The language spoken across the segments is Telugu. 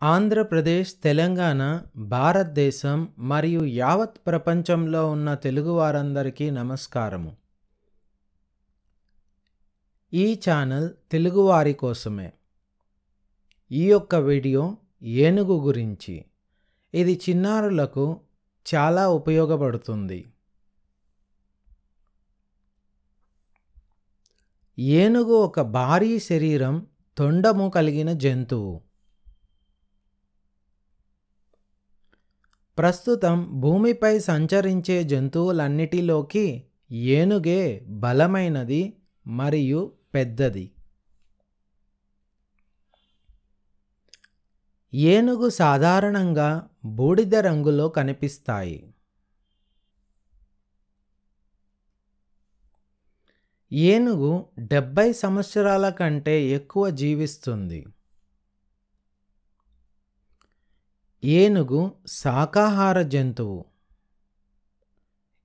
ఆంధ్రప్రదేశ్, తెలంగాణ, భారతదేశం మరియు యావత్ ప్రపంచంలో ఉన్న తెలుగు వారందరికీ నమస్కారము. ఈ ఛానల్ తెలుగువారి కోసమే. ఈ యొక్క వీడియో ఏనుగు గురించి. ఇది చిన్నారులకు చాలా ఉపయోగపడుతుంది. ఏనుగు ఒక భారీ శరీరం, తొండము కలిగిన జంతువు. ప్రస్తుతం భూమిపై సంచరించే జంతువులన్నిటిలోకి ఏనుగే బలమైనది మరియు పెద్దది. ఏనుగు సాధారణంగా బూడిద రంగులో కనిపిస్తాయి. ఏనుగు 70 సంవత్సరాల కంటే ఎక్కువ జీవిస్తుంది. ఏనుగు శాకాహార జంతువు.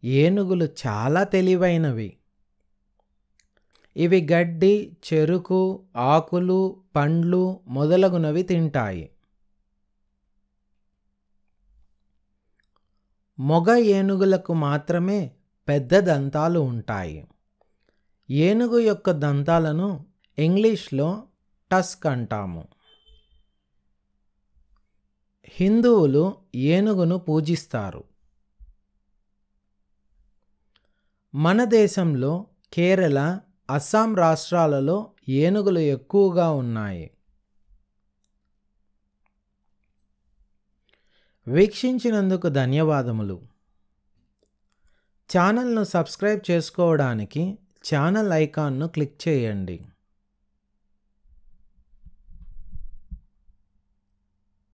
ఏనుగులు చాలా తెలివైనవి. ఇవి గడ్డి, చెరుకు, ఆకులు, పండ్లు మొదలగునవి తింటాయి. మొగ ఏనుగులకు మాత్రమే పెద్ద దంతాలు ఉంటాయి. ఏనుగు యొక్క దంతాలను ఇంగ్లీష్లో టస్క్ అంటాము. హిందువులు ఏనుగును పూజిస్తారు. మన దేశంలో కేరళ, అస్సాం రాష్ట్రాలలో ఏనుగులు ఎక్కువగా ఉన్నాయి. వీక్షించినందుకు ధన్యవాదములు. ఛానల్ను సబ్స్క్రైబ్ చేసుకోవడానికి ఛానల్ ఐకాన్ను క్లిక్ చేయండి.